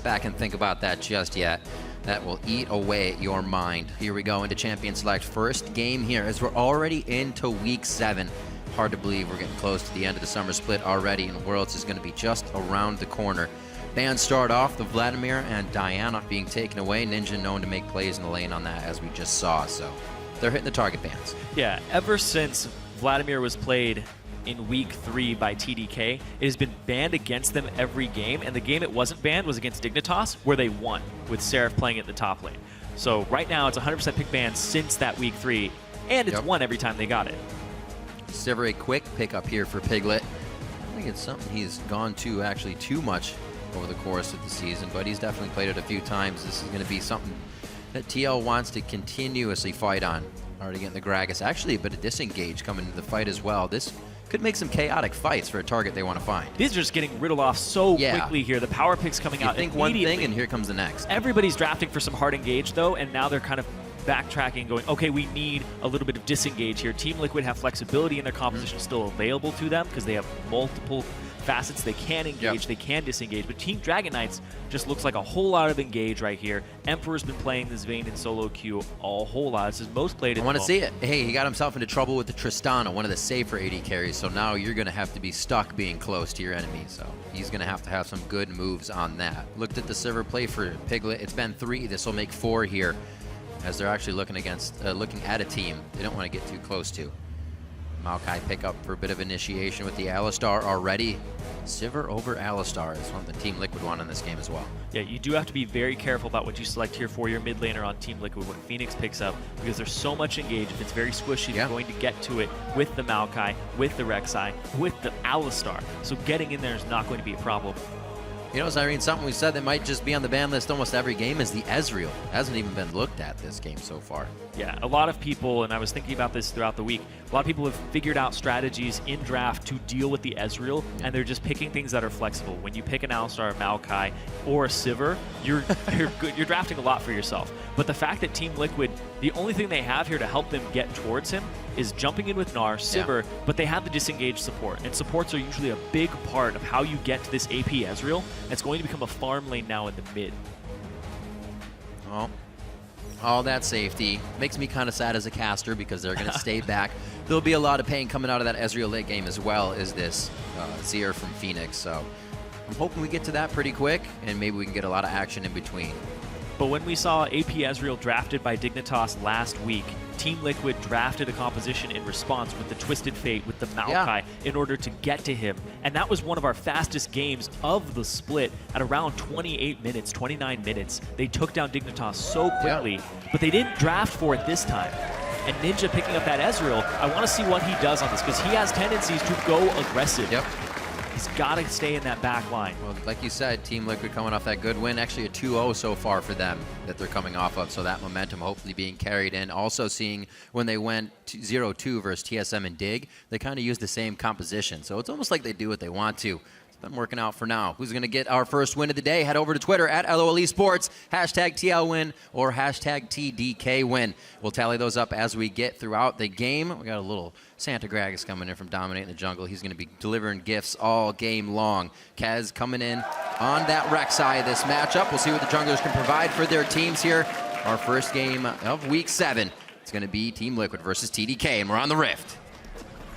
back and think about that just yet. That will eat away at your mind. Here we go into Champion Select. First game here as we're already into week 7. Hard to believe we're getting close to the end of the summer split already, and Worlds is going to be just around the corner. Bans start off, the Vladimir and Diana being taken away. Ninja known to make plays in the lane on that, as we just saw, so they're hitting the target bans. Yeah, ever since Vladimir was played in week 3 by TDK, it has been banned against them every game, and the game it wasn't banned was against Dignitas, where they won, with Seraph playing at the top lane. So right now, it's 100% pick ban since that week 3, and it's won every time they got it. Sivir, a quick pickup here for Piglet. I think it's something he's gone to actually too much over the course of the season, but he's definitely played it a few times. This is going to be something that TL wants to continuously fight on. Already getting the Gragas. Actually, a bit of disengage coming into the fight as well. This could make some chaotic fights for a target they want to find. These are just getting riddled off so quickly here. The power picks coming out immediately. One thing, and here comes the next. Everybody's drafting for some hard engage, though, and now they're kind of backtracking, going, okay, we need a little bit of disengage here. Team Liquid have flexibility in their composition still available to them because they have multiple facets they can engage, they can disengage, but Team Dragon Knights just looks like a whole lot of engage right here. Emperor's been playing this Vayne in solo queue a whole lot. This is most played. I want to see it. Hey, he got himself into trouble with the Tristana, one of the safer AD carries, so now you're going to have to be stuck being close to your enemy, so he's going to have some good moves on that. Looked at the Sivir play for Piglet. It's been 3. This will make 4 here, as they're actually looking at a team they don't want to get too close to. Maokai pick up for a bit of initiation with the Alistar already. Sivir over Alistar is one of the Team Liquid want in this game as well. Yeah, you do have to be very careful about what you select here for your mid laner on Team Liquid when FeniX picks up, because there's so much engage. If it's very squishy, they're going to get to it with the Maokai, with the Rek'Sai, with the Alistar. So getting in there is not going to be a problem. You know, Zirene, something we said that might just be on the ban list almost every game is the Ezreal. Hasn't even been looked at this game so far. Yeah, a lot of people, and I was thinking about this throughout the week, a lot of people have figured out strategies in draft to deal with the Ezreal, and they're just picking things that are flexible. When you pick an Alistar, Maokai, or a Sivir, you're drafting a lot for yourself. But the fact that Team Liquid, the only thing they have here to help them get towards him is jumping in with Gnar, Sivir, but they have the disengaged support. And supports are usually a big part of how you get to this AP Ezreal. It's going to become a farm lane now in the mid. Well, all that safety makes me kind of sad as a caster because they're going to stay back. There'll be a lot of pain coming out of that Ezreal late game as well as this Azir from FeniX. So I'm hoping we get to that pretty quick and maybe we can get a lot of action in between. But when we saw AP Ezreal drafted by Dignitas last week, Team Liquid drafted a composition in response with the Twisted Fate, with the Maokai, in order to get to him. And that was one of our fastest games of the split at around 28 minutes, 29 minutes. They took down Dignitas so quickly, but they didn't draft for it this time. And Ninja picking up that Ezreal, I want to see what he does on this, because he has tendencies to go aggressive. He's got to stay in that back line. Well, like you said, Team Liquid coming off that good win. Actually a 2-0 so far for them that they're coming off of. So that momentum hopefully being carried in. Also seeing when they went 0-2 versus TSM and Dig, they kind of used the same composition. So it's almost like they do what they want to. It's been working out for now. Who's going to get our first win of the day? Head over to Twitter at LOL Esports, hashtag TLWin or hashtag TDKWin. We'll tally those up as we get throughout the game. We got a little Santa Gragas coming in from Dominate in the jungle. He's going to be delivering gifts all game long. Kaz coming in on that Rek'Sai this matchup. We'll see what the junglers can provide for their teams here. Our first game of week 7. It's going to be Team Liquid versus TDK, and we're on the Rift.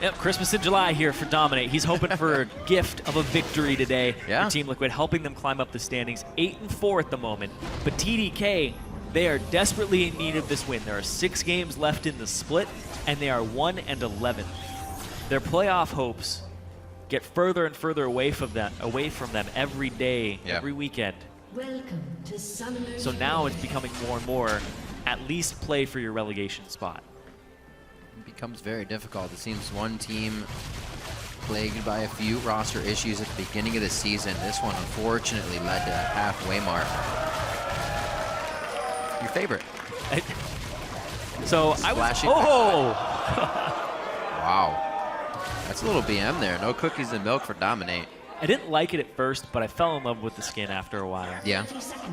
Yep, Christmas in July here for Dominate. He's hoping for a gift of a victory today for Team Liquid, helping them climb up the standings. 8-4 at the moment. But TDK, they are desperately in need of this win. There are 6 games left in the split, and they are 1-11. Their playoff hopes get further and further away from them every day, every weekend. Welcome to Summoner's So now it's becoming more and more, at least play for your relegation spot. Becomes very difficult. It seems one team plagued by a few roster issues at the beginning of the season. This one unfortunately led to that halfway mark. Your favorite? So I was. Wow. That's a little BM there. No cookies and milk for Dominate. I didn't like it at first, but I fell in love with the skin after a while. Yeah.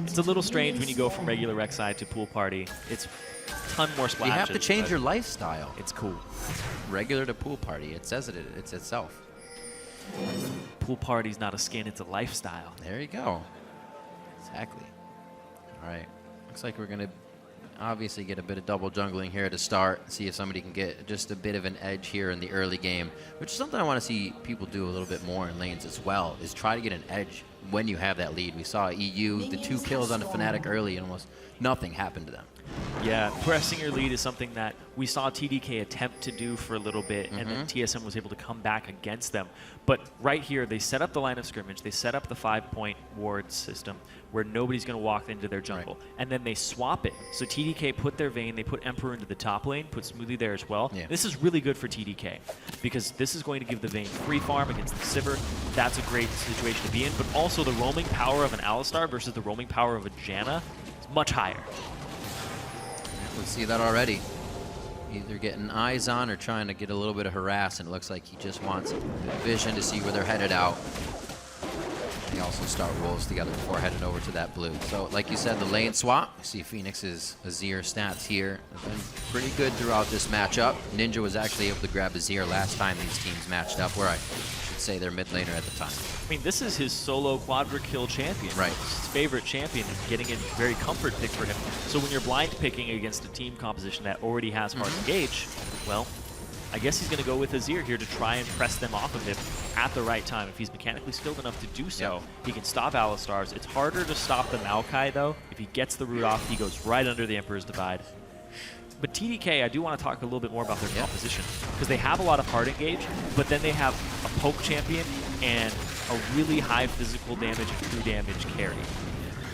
It's a little strange when you go from regular Rek'Sai to pool party. It's a ton more splashes. You have to change your lifestyle. It's cool. Regular to pool party. It says it's itself. Pool party's not a skin, it's a lifestyle. There you go. Exactly. All right. Looks like we're going to obviously get a bit of double jungling here to start. See if somebody can get just a bit of an edge here in the early game, which is something I want to see people do a little bit more in lanes as well, is try to get an edge when you have that lead. We saw EU, the 2 kills on the Fnatic early, and almost nothing happened to them. Yeah, pressing your lead is something that we saw TDK attempt to do for a little bit, and then TSM was able to come back against them. But right here, they set up the line of scrimmage, they set up the 5-point ward system where nobody's going to walk into their jungle, and then they swap it. So TDK put their Vayne, they put Emperor into the top lane, put Smoothie there as well. This is really good for TDK because this is going to give the Vayne free farm against the Sivir. That's a great situation to be in, but also the roaming power of an Alistar versus the roaming power of a Janna is much higher. We see that already. Either getting eyes on or trying to get a little bit of harass, and it looks like he just wants vision to see where they're headed out. They also start wolves together before heading over to that blue. So, like you said, the lane swap. You see FeniX's Azir stats here have been pretty good throughout this matchup. Ninja was actually able to grab Azir last time these teams matched up, where I should say their mid laner at the time. I mean, this is his solo quadra kill champion. Right. His favorite champion, and getting a very comfort pick for him. So when you're blind picking against a team composition that already has hard engage, well, I guess he's going to go with Azir here to try and press them off of him at the right time. If he's mechanically skilled enough to do so, he can stop Alistars. It's harder to stop the Maokai, though. If he gets the root off, he goes right under the Emperor's Divide. But TDK, I do want to talk a little bit more about their composition, because they have a lot of hard engage, but then they have a poke champion and a really high physical damage and true damage carry.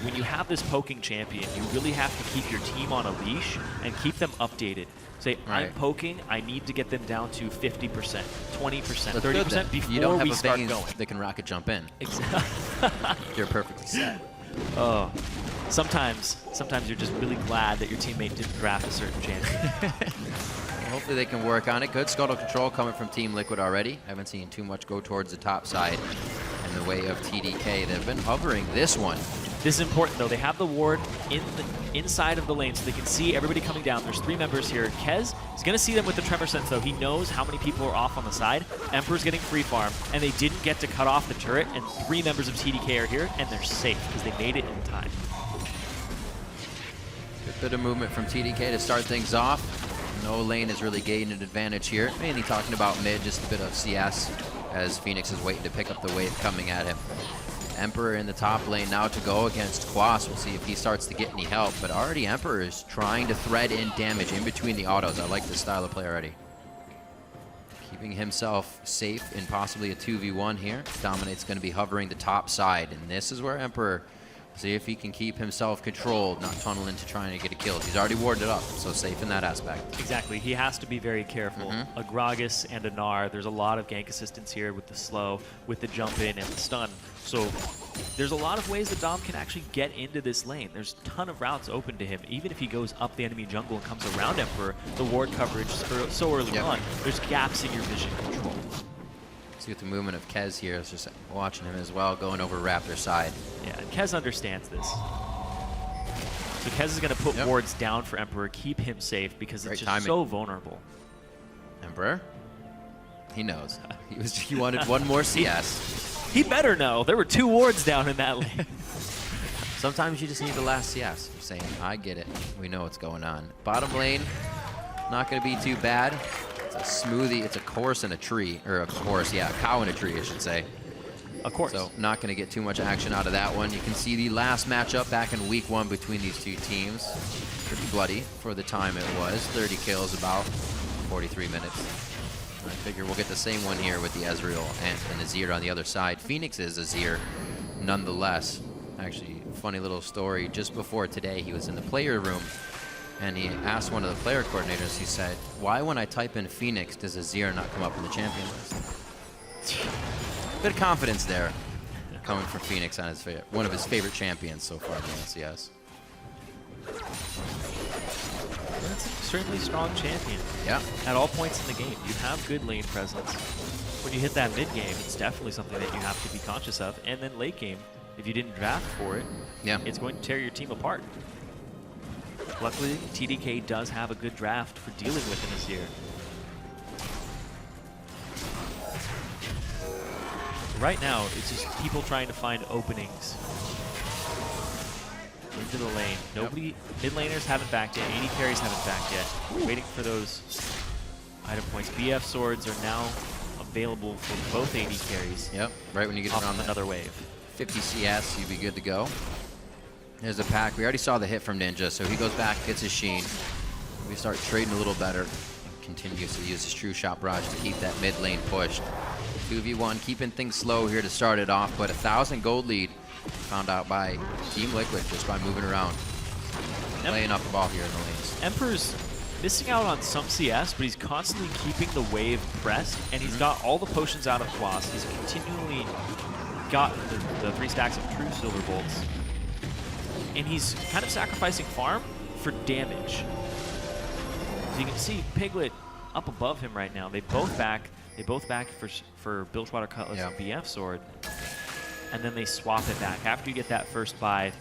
When you have this poking champion, you really have to keep your team on a leash and keep them updated. Say, I'm poking, I need to get them down to 50%, 20%, 30% before we start going. They can rocket jump in. Exactly. You're perfectly set. Oh, sometimes you're just really glad that your teammate didn't draft a certain champion. Hopefully they can work on it. Good scuttle control coming from Team Liquid already. Haven't seen too much go towards the top side in the way of TDK. They've been hovering this one. This is important, though. They have the ward inside of the lane, so they can see everybody coming down. There's 3 members here. Kez is going to see them with the Tremor Sense, though. He knows how many people are off on the side. Emperor's getting free farm, and they didn't get to cut off the turret, and 3 members of TDK are here, and they're safe because they made it in time. Good bit of movement from TDK to start things off. No lane is really gaining an advantage here. Mainly talking about mid, just a bit of CS as FeniX is waiting to pick up the wave coming at him. Emperor in the top lane now to go against Quas. We'll see if he starts to get any help, but already Emperor is trying to thread in damage in between the autos. I like this style of play already. Keeping himself safe in possibly a 2v1 here. Dominate's going to be hovering the top side, and this is where Emperor, see if he can keep himself controlled, not tunnel into trying to get a kill. He's already warded up, so safe in that aspect. Exactly. He has to be very careful. A Gragas and a Gnar, there's a lot of gank assistance here with the slow, with the jump in and the stun. So there's a lot of ways that Dom can actually get into this lane. There's a ton of routes open to him. Even if he goes up the enemy jungle and comes around Emperor, the ward coverage so early on, there's gaps in your vision control. See what the movement of Kez here is, just watching him as well, going over Raptor side. Yeah, and Kez understands this. So Kez is going to put wards down for Emperor, keep him safe, because it's just so vulnerable. Emperor? He knows. He wanted one more CS. He better know. There were 2 wards down in that lane. Sometimes you just need the last CS. I'm saying, I get it. We know what's going on. Bottom lane, not going to be too bad. It's a Smoothie. It's a horse and a tree. Or a horse, yeah, a cow and a tree, I should say. Of course. So not going to get too much action out of that one. You can see the last matchup back in week 1 between these 2 teams. Pretty bloody for the time it was. 30 kills, about 43 minutes. I figure we'll get the same one here with the Ezreal and Azir on the other side. FeniX is Azir, nonetheless. Actually, funny little story. Just before today, he was in the player room, and he asked one of the player coordinators, he said, why when I type in FeniX does Azir not come up in the champion list? Bit of confidence there, coming from FeniX on his one of his favorite champions so far in the LCS. That's an extremely strong champion. Yeah. At all points in the game, you have good lane presence. When you hit that mid game, it's definitely something that you have to be conscious of. And then late game, if you didn't draft for it, it's going to tear your team apart. Luckily, TDK does have a good draft for dealing with him this year. Right now, it's just people trying to find openings. into the lane. Nobody, mid laners haven't backed yet. AD carries haven't backed yet. We're waiting for those item points. BF swords are now available for both AD carries. Yep, right when you get around another wave. 50 CS, you'd be good to go. There's a pack. We already saw the hit from Ninja, so he goes back, gets his Sheen. We start trading a little better. Continues to use his True Shot Barrage to keep that mid lane pushed. 2v1, keeping things slow here to start it off, but 1,000 gold lead found out by Team Liquid just by moving around. Laying up the ball here in the lanes. Emperor's missing out on some CS, but he's constantly keeping the wave pressed, and he's got all the potions out of Quas. He's continually got the 3 stacks of True Silver Bolts. And he's kind of sacrificing farm for damage. As you can see, Piglet up above him right now. They both back for Bilgewater Cutlass and BF Sword. And then they swap it back after you get that first buy.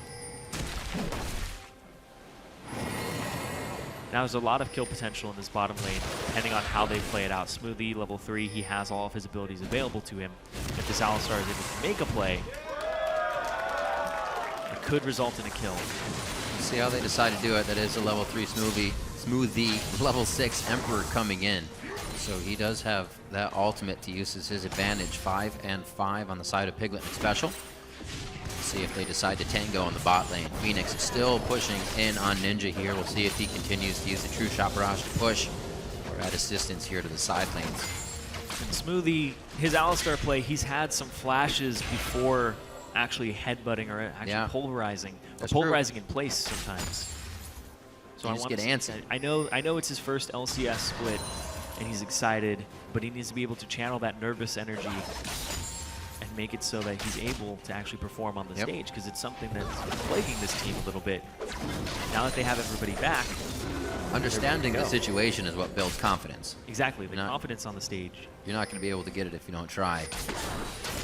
Now there's a lot of kill potential in this bottom lane, depending on how they play it out. Smoothie, level 3, he has all of his abilities available to him. If this Alistar is able to make a play, it could result in a kill. See how they decide to do it. That is a level 3 Smoothie, level 6 Emperor coming in. So he does have that ultimate to use as his advantage. 5 and 5 on the side of Piglet and Xpecial. See if they decide to tango on the bot lane. FeniX is still pushing in on Ninja here. We'll see if he continues to use the True Shot Barrage to push or add assistance here to the side lanes. And Smoothie, his Alistar play, he's had some flashes before actually headbutting or actually polarizing. Or polarizing in place sometimes. So I just get antsy. I know it's his first LCS split and he's excited, but he needs to be able to channel that nervous energy and make it so that he's able to actually perform on the stage, because it's something that's plaguing this team a little bit. Now that they have everybody back, understanding the situation is what builds confidence. Exactly, the confidence on the stage. You're not going to be able to get it if you don't try.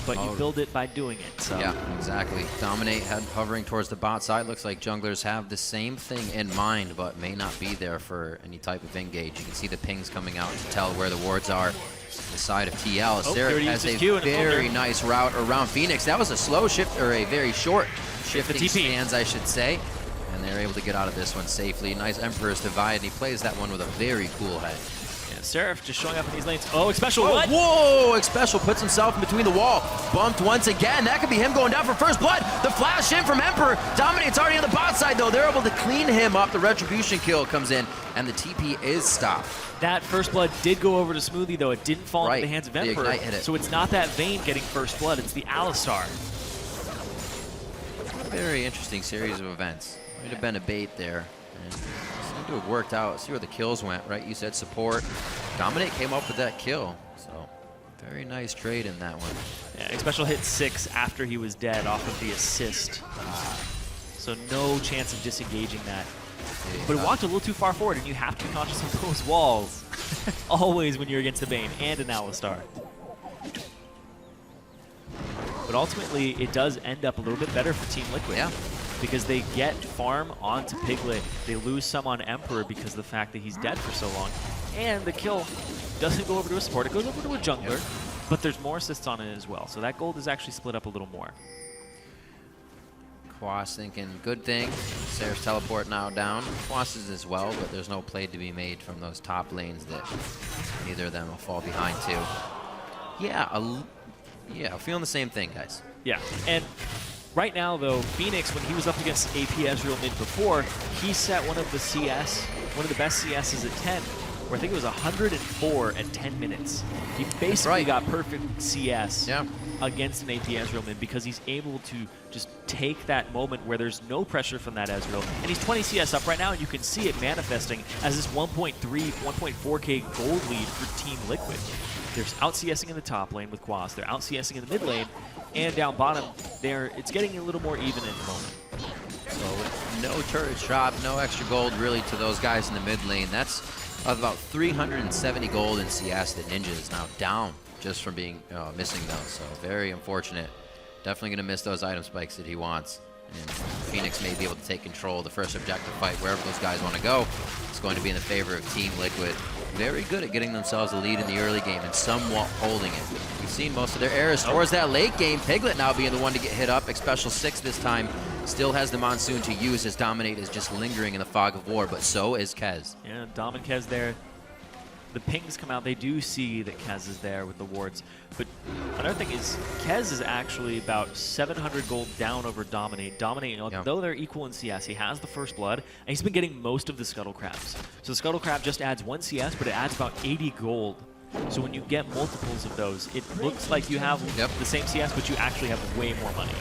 But you build it by doing it. So. Yeah, exactly. Dominate hovering towards the bot side. Looks like junglers have the same thing in mind, but may not be there for any type of engage. You can see the pings coming out to tell where the wards are. The side of TL. Seraph has a very nice route around FeniX. That was a slow shift, or a very short shifting stance, I should say. And they're able to get out of this one safely. Nice Emperor's Divide, and he plays that one with a very cool head. Yeah, Seraph just showing up in these lanes. Oh, Xpecial, what? Whoa! Xpecial puts himself in between the wall. Bumped once again. That could be him going down for first blood. The flash in from Emperor. Dominate's already on the bot side, though. They're able to clean him up. The Retribution kill comes in, and the TP is stopped. That first blood did go over to Smoothie, though. It didn't fall into the hands of Emperor. So it's not that Vayne getting first blood. It's the Alistar. Very interesting series of events. Might have been a bait there. And seemed to have worked out. See where the kills went, right? You said support. Dominate came up with that kill. So very nice trade in that one. Yeah, Xpecial hit 6 after he was dead off of the assist. So no chance of disengaging that. But it walked a little too far forward, and you have to be conscious of those walls. Always when you're against a Vayne and an Alistar. But ultimately, it does end up a little bit better for Team Liquid. Yeah. Because they get farm onto Piglet. They lose some on Emperor because of the fact that he's dead for so long. And the kill doesn't go over to a support. It goes over to a jungler. But there's more assists on it as well. So that gold is actually split up a little more. Quas thinking, good thing. Seraph's teleport now down. Quas is as well, but there's no play to be made from those top lanes that neither of them will fall behind to. Yeah, feeling the same thing, guys. Yeah, and right now, though, FeniX, when he was up against AP Ezreal mid before, he set one of the best CSs at 10, where I think it was 104 at 10 minutes. He basically got perfect CS against an AP Ezreal mid because he's able to just take that moment where there's no pressure from that Ezreal. And he's 20 CS up right now, and you can see it manifesting as this 1.3, 1.4K gold lead for Team Liquid. They're out-CSing in the top lane with Quas. They're out-CSing in the mid lane. And down bottom, it's getting a little more even in the moment. So with no turret drop, no extra gold really to those guys in the mid lane. That's about 370 gold in CS that Ninja is now down just from being missing those. So very unfortunate. Definitely going to miss those item spikes that he wants. And FeniX may be able to take control of the first objective fight wherever those guys want to go. It's going to be in the favor of Team Liquid. Very good at getting themselves a lead in the early game and somewhat holding it. We've seen most of their errors towards that late game. Piglet now being the one to get hit up. Xpecial 6 this time. Still has the Monsoon to use as Dominate is just lingering in the fog of war, but so is Kez. Yeah, Dom and Kez there. The pings come out. They do see that Kez is there with the wards. But another thing is, Kez is actually about 700 gold down over Dominate. Dominate, though they're equal in CS, he has the first blood, and he's been getting most of the Scuttle Crabs. So the Scuttle Crab just adds 1 CS, but it adds about 80 gold. So when you get multiples of those, it looks like you have the same CS, but you actually have way more money.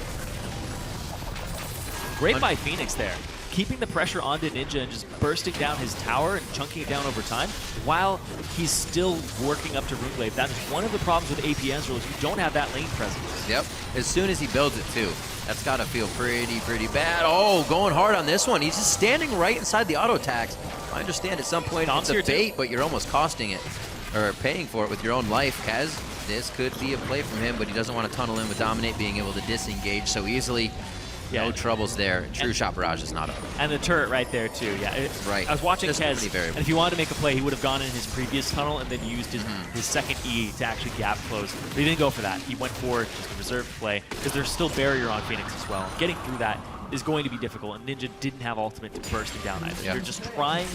Great by FeniX there. Keeping the pressure onto Ninja and just bursting down his tower and chunking it down over time while he's still working up to Runeblade. That's one of the problems with AP Ezreal is you don't have that lane presence. Yep. As soon as he builds it too. That's got to feel pretty bad. Oh, going hard on this one. He's just standing right inside the auto attacks. I understand at some point it's a bait, but you're almost costing it or paying for it with your own life. Kez, this could be a play from him, but he doesn't want to tunnel in with Dominate being able to disengage so easily. No troubles there. True Shot Barrage is not up. And the turret right there, too. Yeah, right. I was watching Kez, and if he wanted to make a play, he would have gone in his previous tunnel and then used his second E to actually gap close. But he didn't go for that. He went for just a reserved play because there's still barrier on FeniX as well. Getting through that is going to be difficult, and Ninja didn't have ultimate to burst him down either. They're just trying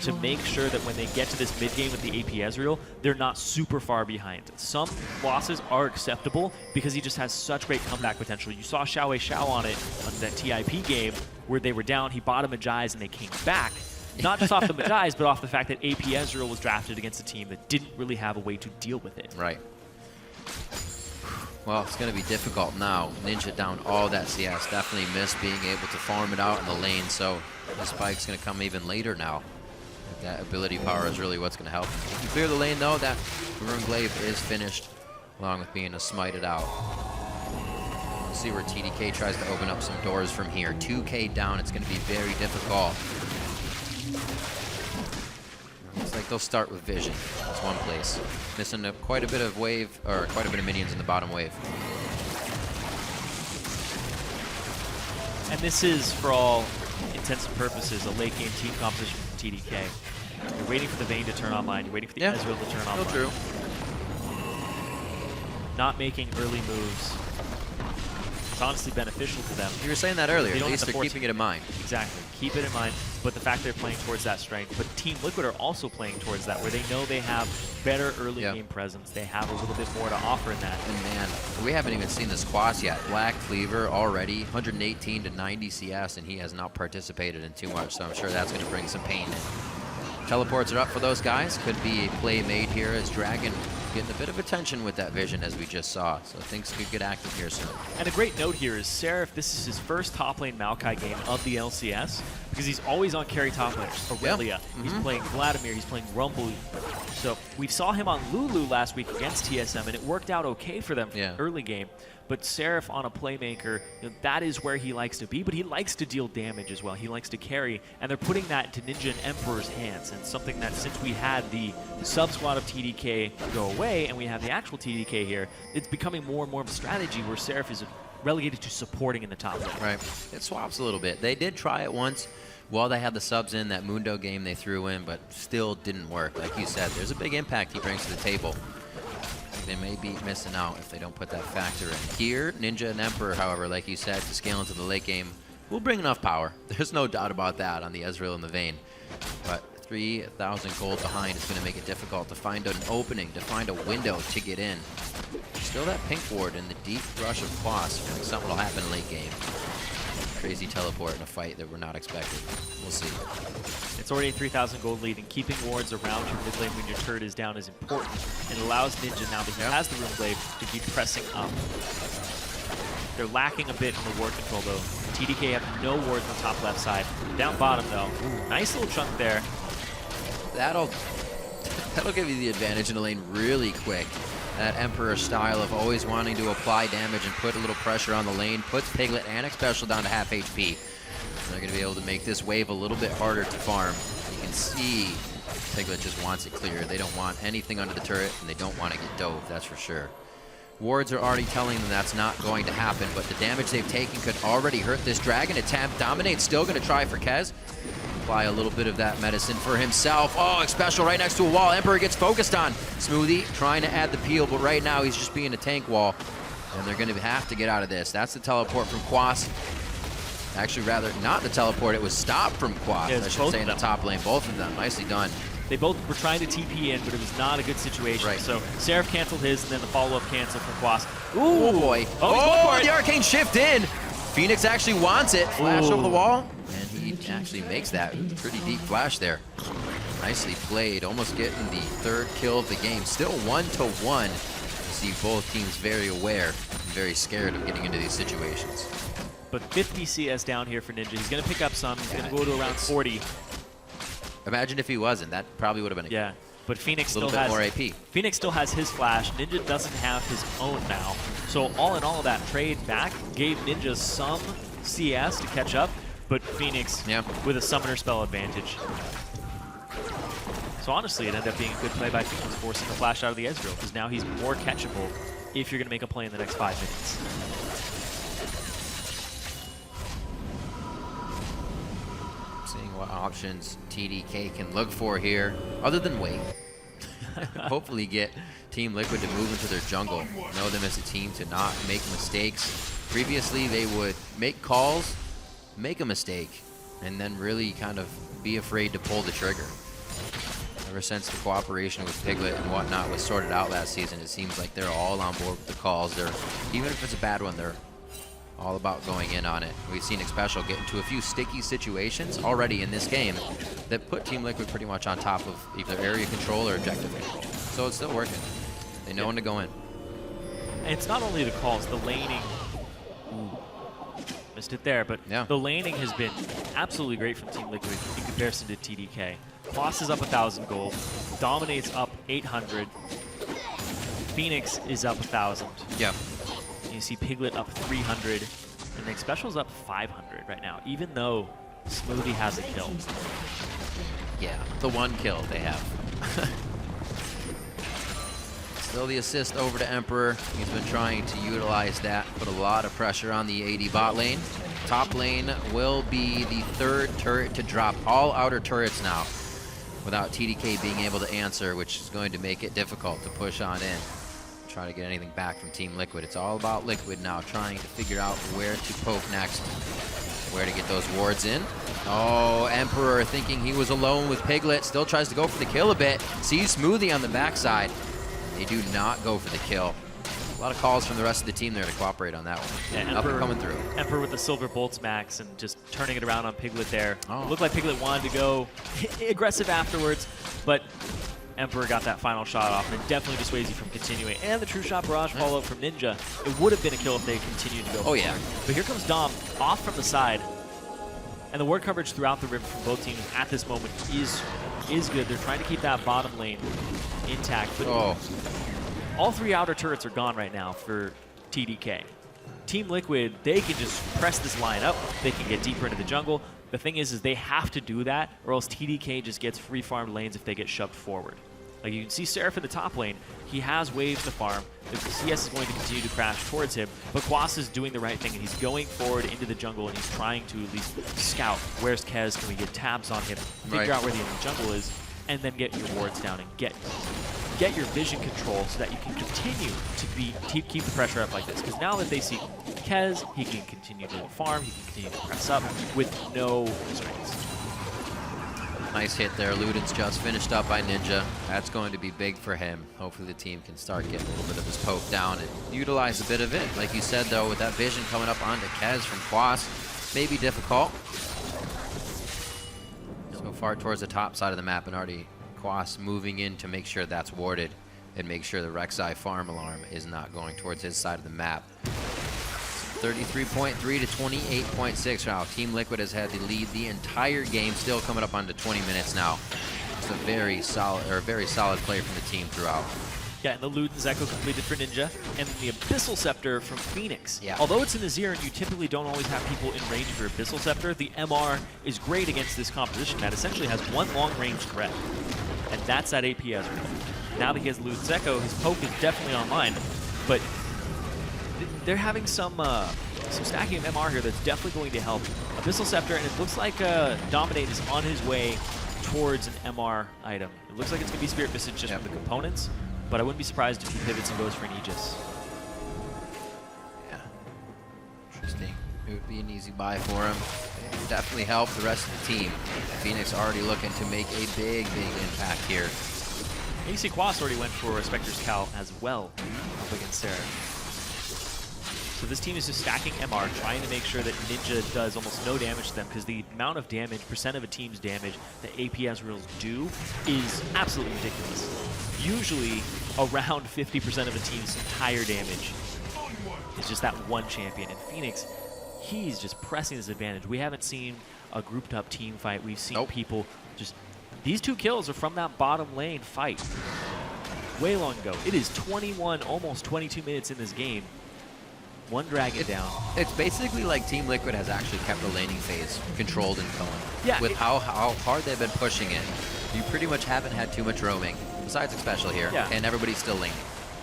to make sure that when they get to this mid-game with the AP Ezreal, they're not super far behind. Some losses are acceptable because he just has such great comeback potential. You saw Xiao Xiao on it on that TIP game where they were down, he bought a Magi's and they came back. Not just off the Magi's, but off the fact that AP Ezreal was drafted against a team that didn't really have a way to deal with it. Right. Well, it's going to be difficult now. Ninja down all that CS. Definitely missed being able to farm it out in the lane, so the spike's going to come even later now. That ability power is really what's going to help. If you clear the lane, though, that Rune Glaive is finished, along with being smited out. We'll see where TDK tries to open up some doors from here. 2K down, it's going to be very difficult. Looks like they'll start with Vision. That's one place. Missing quite a bit of wave, or quite a bit of minions in the bottom wave. And this is, for all intents and purposes, a late game team composition from TDK. You're waiting for the Vayne to turn online. You're waiting for the Ezreal to turn online. True. Not making early moves. It's honestly beneficial to them. You were saying that earlier. At least they're keeping keeping it in mind. Exactly. Keep it in mind. But the fact they're playing towards that strength. But Team Liquid are also playing towards that, where they know they have better early game presence. They have a little bit more to offer in that. And man, we haven't even seen this Quas yet. Black Cleaver already, 118 to 90 CS, and he has not participated in too much, so I'm sure that's going to bring some pain in. Teleports are up for those guys. Could be a play made here as Dragon getting a bit of attention with that Vision as we just saw. So things could get active here soon. And a great note here is Seraph, this is his first top lane Maokai game of the LCS because he's always on carry top laners. Aurelia, he's playing Vladimir, he's playing Rumble. So we saw him on Lulu last week against TSM and it worked out okay for them early game. But Seraph on a playmaker, that is where he likes to be, but he likes to deal damage as well. He likes to carry, and they're putting that into Ninja and Emperor's hands, and something that since we had the sub-squad of TDK go away, and we have the actual TDK here, it's becoming more and more of a strategy where Seraph is relegated to supporting in the top lane. Right. It swaps a little bit. They did try it once while they had the subs in, that Mundo game they threw in, but still didn't work. Like you said, there's a big impact he brings to the table. They may be missing out if they don't put that factor in. Here, Ninja and Emperor, however, like you said, to scale into the late game, will bring enough power. There's no doubt about that on the Ezreal and the Vayne. But 3,000 gold behind is going to make it difficult to find an opening, to find a window to get in. Still that pink ward in the deep rush of Quas. Something will happen late game. Crazy teleport in a fight that we're not expecting. We'll see. It's already a 3,000 gold lead, and keeping wards around your mid lane when your turret is down is important. It allows Ninja, now that he has the Rune Glaive, to keep pressing up. They're lacking a bit on the ward control, though. TDK have no wards on the top left side. Down bottom, though. Ooh, nice little chunk there. That'll give you the advantage in the lane really quick. That Emperor style of always wanting to apply damage and put a little pressure on the lane puts Piglet and Xpecial down to half HP. They're going to be able to make this wave a little bit harder to farm. You can see Piglet just wants it clear. They don't want anything under the turret, and they don't want to get dove, that's for sure. Wards are already telling them that's not going to happen, but the damage they've taken could already hurt this Dragon. Dominate's still going to try for Kez. Apply a little bit of that medicine for himself. Oh, Xpecial right next to a wall. Emperor gets focused on. Smoothie trying to add the peel, but right now he's just being a tank wall. And they're going to have to get out of this. That's the teleport from Quas. Actually, rather not the teleport. It was stopped from Quas, Yeah, I should say, in the top lane. Both of them. Nicely done. They both were trying to TP in, but it was not a good situation. Right. So Seraph canceled his, and then the follow-up cancel from Quas. Ooh, boy. Oh, the arcane shift in. FeniX actually wants it. Flash Ooh. over the wall. And he actually makes that pretty deep flash there. Nicely played. Almost getting the third kill of the game. Still 1-1. You see both teams very aware and very scared of getting into these situations. But 50 CS down here for Ninja. He's going to pick up some. He's going to go to around 40. Imagine if he wasn't. That probably would have been a Yeah, but FeniX a still little bit has more AP. FeniX still has his flash. Ninja doesn't have his own now. So all in all, that trade back gave Ninja some CS to catch up, but FeniX with a summoner spell advantage. So honestly, it ended up being a good play by FeniX, forcing the flash out of the Ezreal, because now he's more catchable if you're going to make a play in the next 5 minutes. Seeing what options TDK can look for here, other than wait. Hopefully get Team Liquid to move into their jungle. Know them as a team to not make mistakes. Previously, they would make calls, make a mistake, and then really kind of be afraid to pull the trigger. Ever since the cooperation with Piglet and whatnot was sorted out last season, it seems like they're all on board with the calls. They're, even if it's a bad one, they're all about going in on it. We've seen Xpecial get into a few sticky situations already in this game that put Team Liquid pretty much on top of either area control or objective control. So it's still working. They know when to go in. And it's not only the calls, the laning. Ooh, missed it there, but the laning has been absolutely great from Team Liquid in comparison to TDK. Quas is up 1,000 gold. Dominate's up 800. FeniX is up 1,000. Yeah. You see Piglet up 300, and Xpecial's up 500 right now, even though Smoothie has a kill. Yeah, the one kill they have. Still the assist over to Emperor. He's been trying to utilize that, put a lot of pressure on the AD bot lane. Top lane will be the third turret to drop. All outer turrets now, without TDK being able to answer, which is going to make it difficult to push on in. Try to get anything back from Team Liquid. It's all about Liquid now, trying to figure out where to poke next, where to get those wards in. Oh, Emperor thinking he was alone with Piglet, still tries to go for the kill a bit. Sees Smoothie on the backside. They do not go for the kill. A lot of calls from the rest of the team there to cooperate on that one. Yeah, Nothing coming through. Emperor with the Silver Bolts max and just turning it around on Piglet there. It looked like Piglet wanted to go aggressive afterwards, but Emperor got that final shot off, and it definitely dissuades you from continuing. And the True Shot Barrage follow-up from Ninja. It would have been a kill if they continued to go. Oh, yeah. But here comes Dom off from the side. And the ward coverage throughout the river from both teams at this moment is good. They're trying to keep that bottom lane intact. But all 3 outer turrets are gone right now for TDK. Team Liquid, they can just press this line up. They can get deeper into the jungle. The thing is they have to do that, or else TDK just gets free farmed lanes if they get shoved forward. Like you can see Seraph in the top lane, he has waves to farm. The CS is going to continue to crash towards him, but Quas is doing the right thing, and he's going forward into the jungle, and he's trying to at least scout. Where's Kez? Can we get tabs on him? Figure out where the enemy jungle is, and then get your wards down and get your vision control so that you can continue to keep the pressure up like this. Because now that they see Kez, he can continue to farm, he can continue to press up with no restraints. Nice hit there. Luden's just finished up by Ninja. That's going to be big for him. Hopefully the team can start getting a little bit of his poke down and utilize a bit of it. Like you said, though, with that vision coming up onto Kez from Quas, may be difficult. So far towards the top side of the map, and already Quas moving in to make sure that's warded and make sure the Rek'Sai farm alarm is not going towards his side of the map. 33.3 to 28.6 now. Team Liquid has had the lead the entire game, still coming up onto 20 minutes now. It's a very solid play from the team throughout. Yeah, and the Luden's Echo completed for Ninja, and the Abyssal Scepter from FeniX. Yeah. Although it's an Azir and you typically don't always have people in range for Abyssal Scepter, the MR is great against this composition that essentially has one long-range threat, and that's that AP Ezreal. Now that he has Luden's Echo, his poke is definitely online, but they're having some stacking of MR here that's definitely going to help. Abyssal Scepter, and it looks like Dominate is on his way towards an MR item. It looks like it's going to be Spirit Visage just from the components, but I wouldn't be surprised if he pivots and goes for an Aegis. Yeah. Interesting. It would be an easy buy for him. It would definitely help the rest of the team. FeniX already looking to make a big impact here. ADC Quas already went for a Spectre's Cow as well up against Seraph. So this team is just stacking MR, trying to make sure that Ninja does almost no damage to them, because the amount of damage, percent of a team's damage that AP Ezreals do is absolutely ridiculous. Usually around 50% of a team's entire damage is just that one champion. And FeniX, he's just pressing his advantage. We haven't seen a grouped up team fight. We've seen people just... These 2 kills are from that bottom lane fight way long ago. It is 21, almost 22 minutes in this game. One dragon down. It's basically like Team Liquid has actually kept the laning phase controlled and going. Yeah, with how hard they've been pushing it. You pretty much haven't had too much roaming, besides Xpecial here, and everybody's still laning.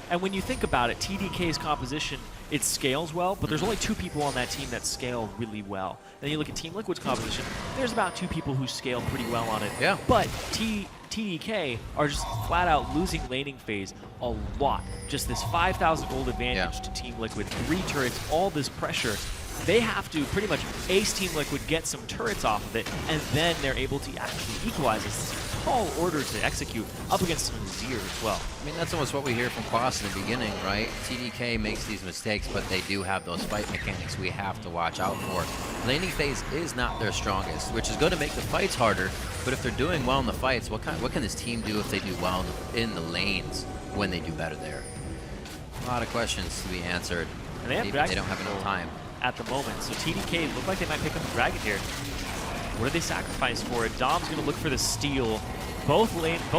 And when you think about it, TDK's composition, it scales well, but there's only 2 people on that team that scale really well. Then you look at Team Liquid's composition, there's about 2 people who scale pretty well on it. Yeah. But TDK are just flat out losing laning phase a lot. Just this 5,000 gold advantage to Team Liquid, 3 turrets, all this pressure. They have to pretty much ace Team Liquid, get some turrets off of it, and then they're able to actually equalize this tall order to execute up against some Azir as well. I mean, that's almost what we hear from Quas in the beginning, right? TDK makes these mistakes, but they do have those fight mechanics we have to watch out for. Laning phase is not their strongest, which is going to make the fights harder, but if they're doing well in the fights, what can this team do if they do well in the lanes when they do better there? A lot of questions to be answered. And they have Maybe they don't have enough time at the moment. So TDK look like they might pick up the dragon here. What do they sacrifice for it? Dom's going to look for the steal. Both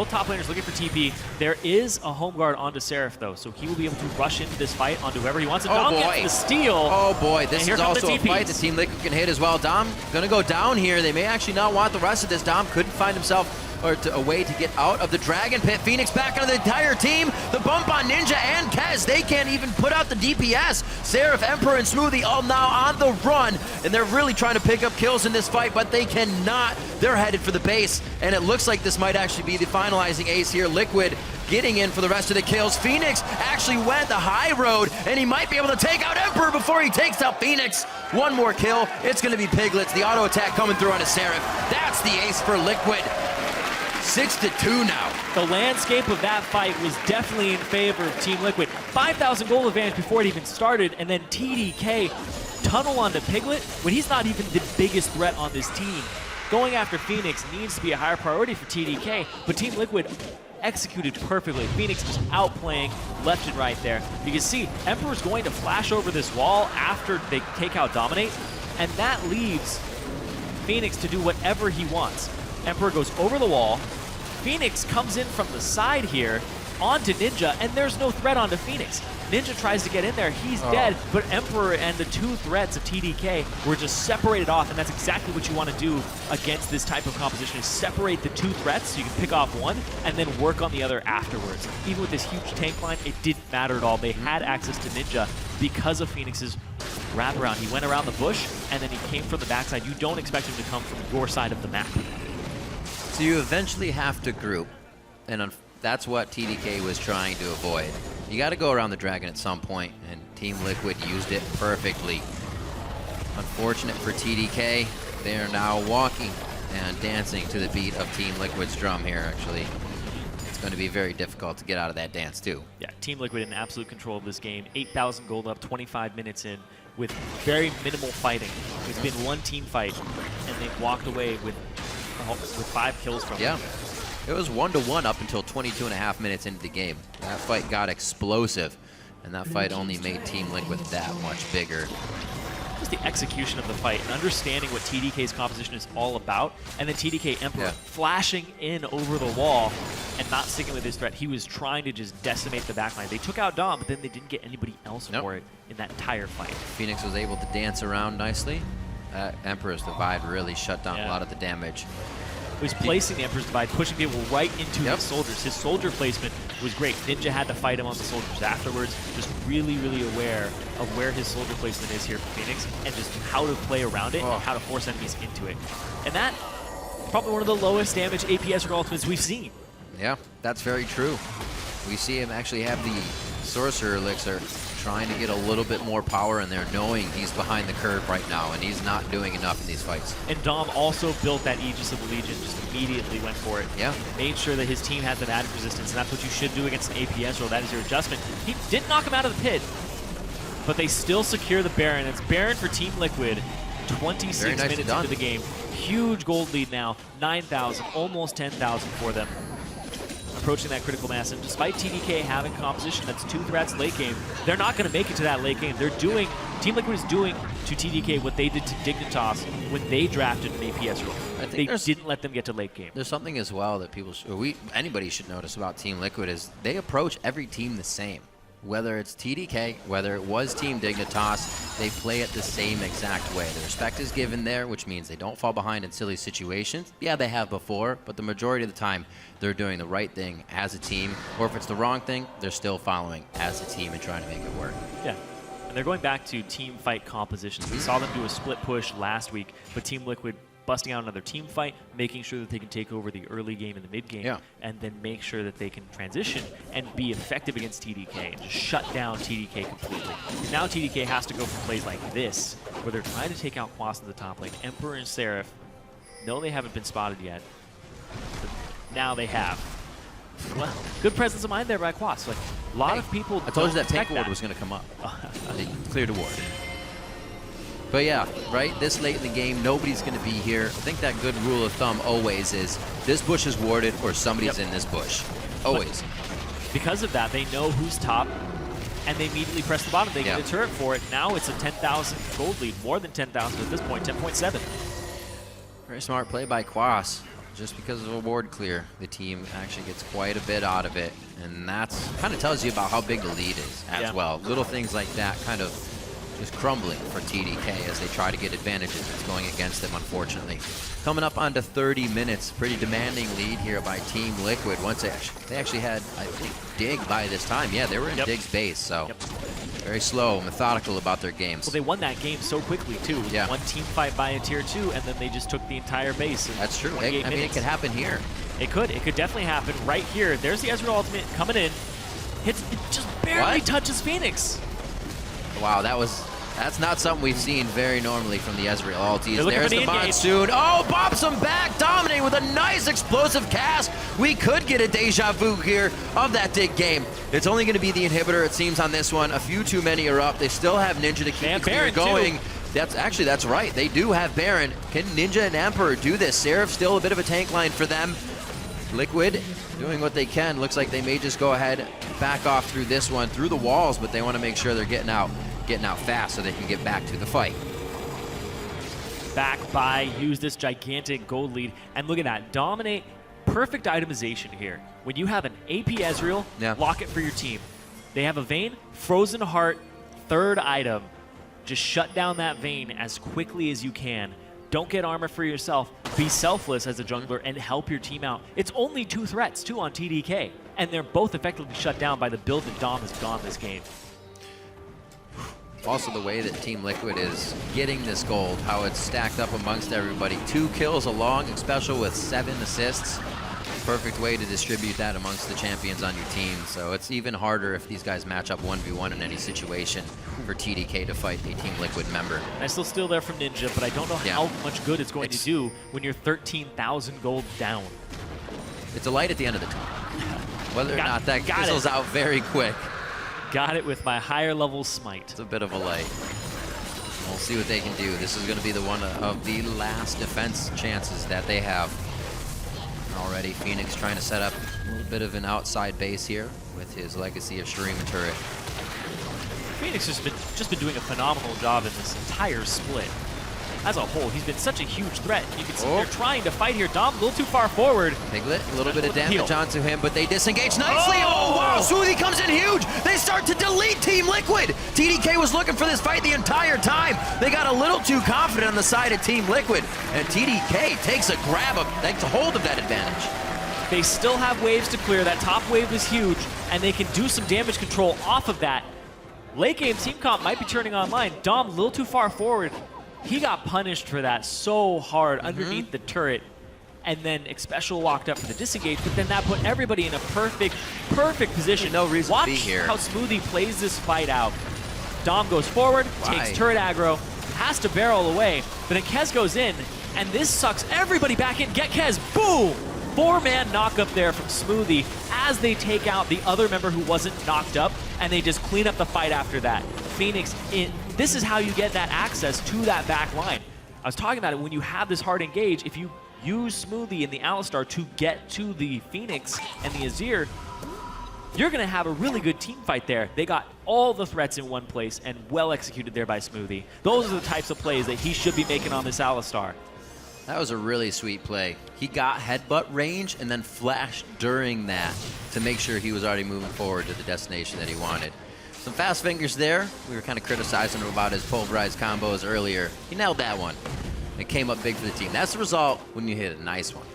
top laners looking for TP. There is a home guard onto Seraph, though, so he will be able to rush into this fight onto whoever he wants. And Dom gets the steal. Oh boy, this is also a fight that Team Liquid can hit as well. Dom going to go down here. They may actually not want the rest of this. Dom couldn't find himself a way to get out of the Dragon Pit. FeniX back on the entire team. The bump on Ninja and Kez. They can't even put out the DPS. Seraph, Emperor, and Smoothie all now on the run, and they're really trying to pick up kills in this fight, but they cannot. They're headed for the base, and it looks like this might actually be the finalizing ace here. Liquid getting in for the rest of the kills. FeniX actually went the high road, and he might be able to take out Emperor before he takes out FeniX. One more kill. It's going to be Piglets. The auto attack coming through on a Seraph. That's the ace for Liquid. 6-2 now. The landscape of that fight was definitely in favor of Team Liquid. 5,000 gold advantage before it even started, and then TDK tunnel onto Piglet when he's not even the biggest threat on this team. Going after FeniX needs to be a higher priority for TDK, but Team Liquid executed perfectly. FeniX just outplaying left and right there. You can see Emperor's going to flash over this wall after they take out Dominate, and that leaves FeniX to do whatever he wants. Emperor goes over the wall. FeniX comes in from the side here onto Ninja, and there's no threat onto FeniX. Ninja tries to get in there. He's dead, but Emperor and the 2 threats of TDK were just separated off, and that's exactly what you want to do against this type of composition, is separate the 2 threats so you can pick off one and then work on the other afterwards. Even with this huge tank line, it didn't matter at all. They had access to Ninja because of FeniX's wraparound. He went around the bush, and then he came from the backside. You don't expect him to come from your side of the map. So you eventually have to group, and that's what TDK was trying to avoid. You got to go around the dragon at some point, and Team Liquid used it perfectly. Unfortunate for TDK, they are now walking and dancing to the beat of Team Liquid's drum here, actually. It's going to be very difficult to get out of that dance, too. Yeah, Team Liquid in absolute control of this game. 8,000 gold up, 25 minutes in, with very minimal fighting. It's been one team fight, and they've walked away with 5 kills from it. It was 1-1 up until 22.5 minutes into the game. That fight got explosive, and that fight only made Team Liquid that much bigger. Just the execution of the fight and understanding what TDK's composition is all about, and then TDK Emperor flashing in over the wall and not sticking with his threat. He was trying to just decimate the backline. They took out Dom, but then they didn't get anybody else for it in that entire fight. FeniX was able to dance around nicely. Emperor's Divide really shut down a lot of the damage. He was placing the Emperor's Divide, pushing people right into his soldiers. His soldier placement was great. Ninja had to fight him on the soldiers afterwards. Just really, really aware of where his soldier placement is here for FeniX and just how to play around it and how to force enemies into it. And that, probably one of the lowest damage APS ultimates we've seen. Yeah, that's very true. We see him actually have the Sorcerer Elixir, trying to get a little bit more power in there, knowing he's behind the curve right now, and he's not doing enough in these fights. And Dom also built that Aegis of the Legion, just immediately went for it. Yeah. Made sure that his team had that added resistance, and that's what you should do against an APS roll. That is your adjustment. He did knock him out of the pit, but they still secure the Baron. It's Baron for Team Liquid, 26 minutes into the game. Huge gold lead now, 9,000, almost 10,000 for them. Approaching that critical mass, and despite TDK having composition that's 2 threats late game, they're not going to make it to that late game. Team Liquid is doing to TDK what they did to Dignitas when they drafted an APS role. They didn't let them get to late game. There's something as well that anybody should notice about Team Liquid is they approach every team the same. Whether it's TDK, whether it was Team Dignitas, they play it the same exact way. The respect is given there, which means they don't fall behind in silly situations. Yeah, they have before, but the majority of the time, they're doing the right thing as a team. Or if it's the wrong thing, they're still following as a team and trying to make it work. Yeah, and they're going back to team fight compositions. We saw them do a split push last week, but Team Liquid busting out another team fight, making sure that they can take over the early game and the mid game, and then make sure that they can transition and be effective against TDK and just shut down TDK completely. Now TDK has to go for plays like this, where they're trying to take out Quas in the top lane. Emperor and Seraph, no, they haven't been spotted yet, but now they have. Well, good presence of mind there by Quas. Like, a lot of people I told you that tank ward was going to come up. They cleared a ward. But yeah, right, this late in the game, nobody's going to be here. I think that good rule of thumb always is this bush is warded or somebody's in this bush. Always. But because of that, they know who's top, and they immediately press the bottom. They get a turret for it. Now it's a 10,000 gold lead, more than 10,000 at this point, 10.7. Very smart play by Quas. Just because of a ward clear, the team actually gets quite a bit out of it, and that's kind of tells you about how big the lead is as well. Little things like that kind of just crumbling for TDK as they try to get advantages. It's going against them, unfortunately. Coming up onto 30 minutes, pretty demanding lead here by Team Liquid. Once they actually had, I think, Dig by this time. Yeah, they were in Dig's base, so very slow, methodical about their games. Well, they won that game so quickly, too. One team fight by a tier 2, and then they just took the entire base. That's true. I mean, it could happen here. It could definitely happen right here. There's the Ezreal ultimate coming in. It just barely touches FeniX. Wow, that's not something we've seen very normally from the Ezreal ulties. There's the Monsoon. Oh, bops him back. Dominate with a nice explosive cast. We could get a deja vu here of that Dig game. It's only going to be the inhibitor, it seems, on this one. A few too many are up. They still have Ninja to keep the clear going. That's right. They do have Baron. Can Ninja and Emperor do this? Seraph still a bit of a tank line for them. Liquid doing what they can. Looks like they may just go ahead, back off through this one, through the walls, but they want to make sure they're getting out fast so they can get back to the fight. Back by, use this gigantic gold lead, and look at that, Dominate, perfect itemization here. When you have an AP Ezreal, lock it for your team. They have a Vayne, Frozen Heart, third item. Just shut down that Vayne as quickly as you can. Don't get armor for yourself. Be selfless as a jungler and help your team out. It's only 2 threats, 2 on TDK, and they're both effectively shut down by the build that Dom has gone this game. Also the way that Team Liquid is getting this gold, how it's stacked up amongst everybody. 2 kills along, Xpecial with 7 assists. Perfect way to distribute that amongst the champions on your team. So it's even harder if these guys match up 1v1 in any situation for TDK to fight a Team Liquid member. I still steal there from Ninja, but I don't know how much good it's going to do when you're 13,000 gold down. It's a light at the end of the tunnel. Whether or not that fizzles out very quick. Got it with my higher level smite. It's a bit of a light. We'll see what they can do. This is going to be the one of the last defense chances that they have. Already, FeniX trying to set up a little bit of an outside base here with his legacy of Zirene turret. FeniX has just been doing a phenomenal job in this entire split. As a whole, he's been such a huge threat. You can see they're trying to fight here. Dom a little too far forward. Piglet, a little bit of damage onto him, but they disengage nicely. Oh, wow, Smoothie comes in huge. They start to delete Team Liquid. TDK was looking for this fight the entire time. They got a little too confident on the side of Team Liquid, and TDK takes a hold of that advantage. They still have waves to clear. That top wave was huge, and they can do some damage control off of that. Late game team comp might be turning online. Dom a little too far forward. He got punished for that so hard underneath the turret, and then Xpecial walked up for the disengage, but then that put everybody in a perfect position. No reason to be here. Watch how Smoothie plays this fight out. Dom goes forward, Why? takes turret aggro, has to barrel away, but then Kez goes in, and this sucks everybody back in. Get Kez, boom! 4-man knock up there from Smoothie as they take out the other member who wasn't knocked up, and they just clean up the fight after that. FeniX, this is how you get that access to that back line. I was talking about it, when you have this hard engage, if you use Smoothie and the Alistar to get to the FeniX and the Azir, you're going to have a really good team fight there. They got all the threats in one place and well executed there by Smoothie. Those are the types of plays that he should be making on this Alistar. That was a really sweet play. He got headbutt range and then flashed during that to make sure he was already moving forward to the destination that he wanted. Some fast fingers there. We were kind of criticizing him about his pulverized combos earlier. He nailed that one. It came up big for the team. That's the result when you hit a nice one.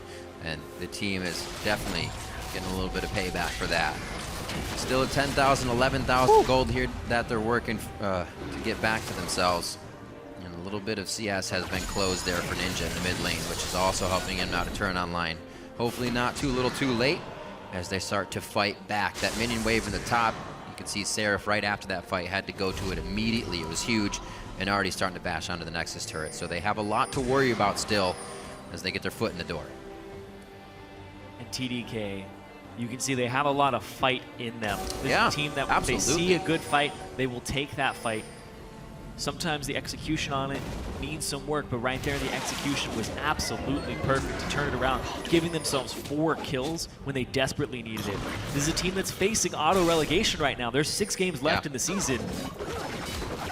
And the team is definitely getting a little bit of payback for that. Still at 10,000, 11,000 gold here that they're working to get back to themselves. And a little bit of CS has been closed there for Ninja in the mid lane, which is also helping him now to turn online. Hopefully not too little too late as they start to fight back. That minion wave in the top, you can see Seraph right after that fight had to go to it immediately. It was huge and already starting to bash onto the Nexus turret. So they have a lot to worry about still as they get their foot in the door. And TDK, you can see they have a lot of fight in them. This is a team that when they see a good fight, they will take that fight. Sometimes the execution on it needs some work, but right there the execution was absolutely perfect to turn it around, giving themselves 4 kills when they desperately needed it. This is a team that's facing auto-relegation right now. There's 6 games left in the season.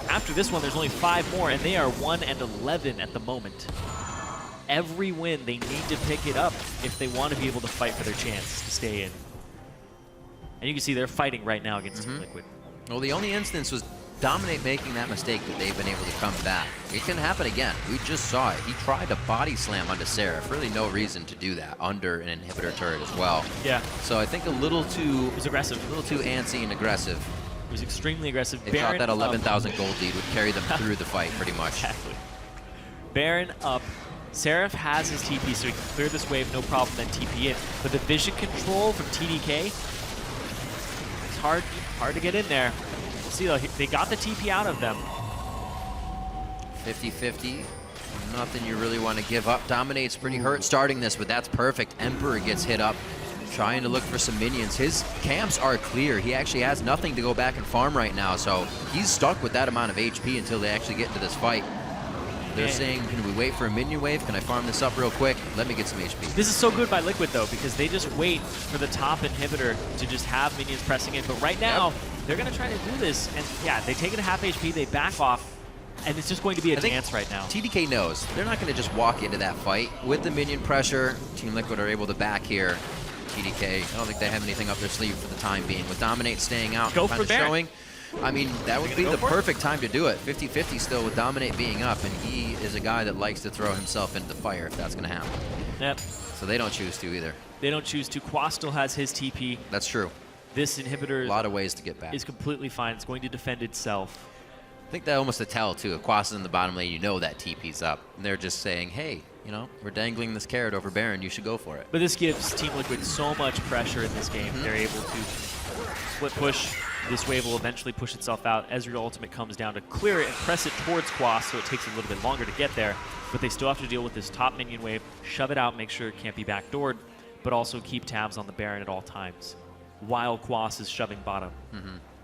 After this one, there's only 5 more, and they are 1-11 at the moment. Every win, they need to pick it up if they want to be able to fight for their chance to stay in. And you can see they're fighting right now against Team Liquid. Well, the only instance was Dominate making that mistake that they've been able to come back. It can happen again. We just saw it. He tried to body slam onto Seraph. Really no reason to do that under an inhibitor turret as well. Yeah. So I think a little too... It was aggressive. A little too antsy and aggressive. It was extremely aggressive. They thought that 11,000 gold lead would carry them through the fight pretty much. Exactly. Baron up. Seraph has his TP, so he can clear this wave, no problem, then TP in. But the vision control from TDK, it's hard to get in there. We'll see though, they got the TP out of them. 50-50, nothing you really want to give up. Dominate's pretty hurt starting this, but that's perfect. Emperor gets hit up, trying to look for some minions. His camps are clear. He actually has nothing to go back and farm right now, so he's stuck with that amount of HP until they actually get into this fight. They're saying, can we wait for a minion wave? Can I farm this up real quick? Let me get some HP. This is so good by Liquid, though, because they just wait for the top inhibitor to just have minions pressing in. But right now, they're going to try to do this. And yeah, they take it at half HP, they back off, and it's just going to be a dance right now. TDK knows. They're not going to just walk into that fight. With the minion pressure, Team Liquid are able to back here. TDK, I don't think they have anything up their sleeve for the time being. With Dominate staying out, go for Baron. Showing, I mean, that would be the perfect time to do it. 50-50 still with Dominate being up, and he is a guy that likes to throw himself into the fire if that's going to happen. Yep. So they don't choose to either. They don't choose to. Quas still has his TP. That's true. This inhibitor a lot of ways to get back. Is completely fine. It's going to defend itself. I think that almost a tell, too. If Quas is in the bottom lane, you know that TP's up. And they're just saying, hey, you know, we're dangling this carrot over Baron. You should go for it. But this gives Team Liquid so much pressure in this game. They're able to split push. This wave will eventually push itself out. Ezreal ultimate comes down to clear it and press it towards Quas, so it takes a little bit longer to get there. But they still have to deal with this top minion wave, shove it out, make sure it can't be backdoored, but also keep tabs on the Baron at all times while Quas is shoving bottom.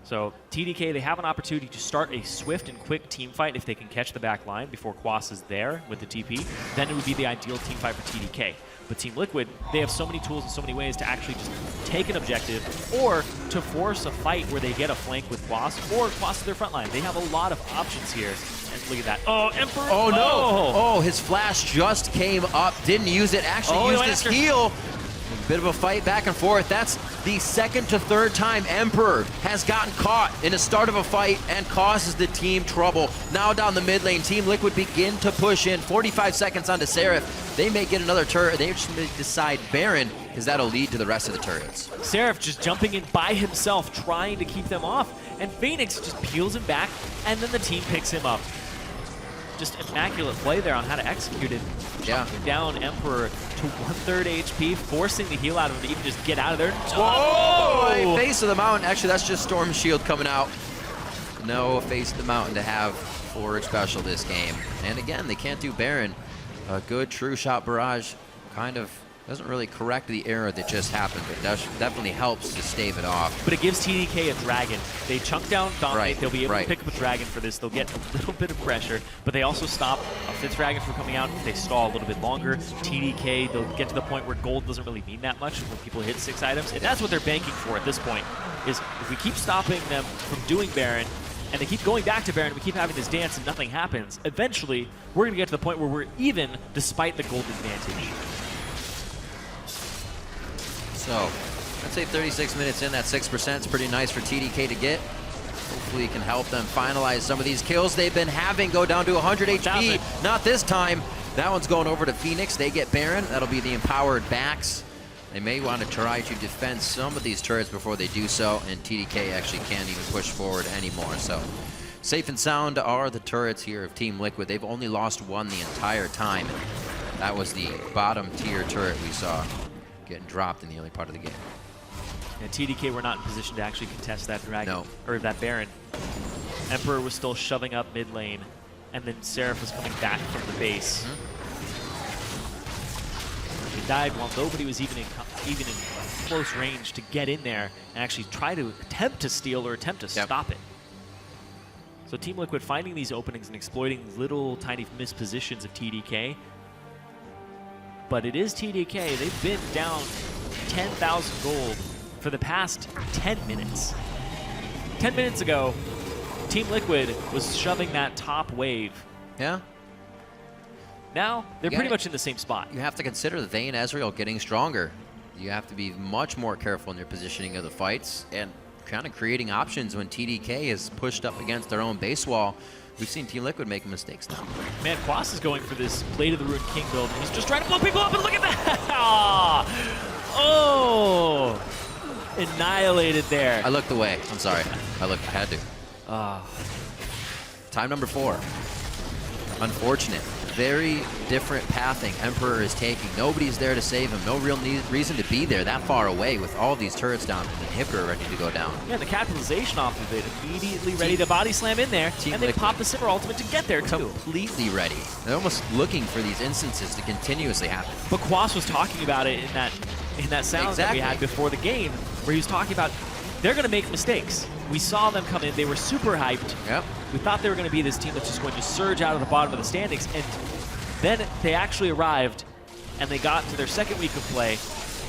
So TDK, they have an opportunity to start a swift and quick team fight if they can catch the back line before Quas is there with the TP. Then it would be the ideal team fight for TDK. But Team Liquid, they have so many tools and so many ways to actually just take an objective or to force a fight where they get a flank with Quas or Quas to their front line. They have a lot of options here. And look at that. Oh, Emperor! Oh, no! Oh, his flash just came up. Didn't use it. Actually used his heal. A bit of a fight back and forth. That's the second to third time Emperor has gotten caught in the start of a fight and causes the team trouble. Now down the mid lane, Team Liquid begin to push in. 45 seconds onto Seraph. They may get another turret. They just may decide Baron, because that'll lead to the rest of the turrets. Seraph just jumping in by himself, trying to keep them off. And FeniX just peels him back, and then the team picks him up. Just immaculate play there on how to execute it. Chunking down Emperor to 1/3 HP, forcing the heal out of him to even just get out of there. Whoa! Face of the mountain. Actually, that's just Storm Shield coming out. no face of the mountain to have for Xpecial this game. And again, they can't do Baron. A good true shot barrage kind of doesn't really correct the error that just happened, but definitely helps to stave it off. But it gives TDK a dragon. They chunk down Dominate. Right, They'll be able right. to pick up a dragon for this. They'll get a little bit of pressure, but they also stop a 5th dragon from coming out. They stall a little bit longer. TDK, they'll get to the point where gold doesn't really mean that much when people hit 6 items. And that's what they're banking for at this point, is if we keep stopping them from doing Baron, and they keep going back to Baron, we keep having this dance and nothing happens, eventually we're going to get to the point where we're even despite the gold advantage. So, I'd say 36 minutes in, that 6% is pretty nice for TDK to get. Hopefully it can help them finalize some of these kills they've been having, go down to 100 HP. Not this time. That one's going over to FeniX. They get Baron. That'll be the empowered backs. They may want to try to defend some of these turrets before they do so, and TDK actually can't even push forward anymore. So, safe and sound are the turrets here of Team Liquid. They've only lost one the entire time. That was the bottom tier turret we saw getting dropped in the early part of the game. And TDK were not in position to actually contest that dragon, or that Baron. Emperor was still shoving up mid lane, and then Seraph was coming back from the base. He died while nobody was even in close range to get in there and actually try to attempt to steal or attempt to stop it. So Team Liquid finding these openings and exploiting little tiny mispositions of TDK. But it is TDK. They've been down 10,000 gold for the past 10 minutes. 10 minutes ago, Team Liquid was shoving that top wave. Yeah. Now, they're pretty much in the same spot. You have to consider the Vayne Ezreal getting stronger. You have to be much more careful in your positioning of the fights and kind of creating options when TDK is pushed up against their own base wall. We've seen Team Liquid make mistakes now. Man, Quas is going for this Blade of the Ruined King build. He's just trying to blow people up, and look at that! Oh! Annihilated there. I looked away. I'm sorry. I had to. Time number 4. Unfortunate. Very different pathing Emperor is taking. Nobody's there to save him. No real reason to be there that far away with all these turrets down and an inhibitor ready to go down. Yeah, the capitalization off of it. Immediately ready to body slam in there. And they pop the Sivir ultimate to get there, too. Completely ready. They're almost looking for these instances to continuously happen. But Quas was talking about it in that sound that we had before the game, where he was talking about they're going to make mistakes. We saw them come in. They were super hyped. Yep. We thought they were going to be this team that's just going to surge out of the bottom of the standings. And then they actually arrived, and they got to their second week of play,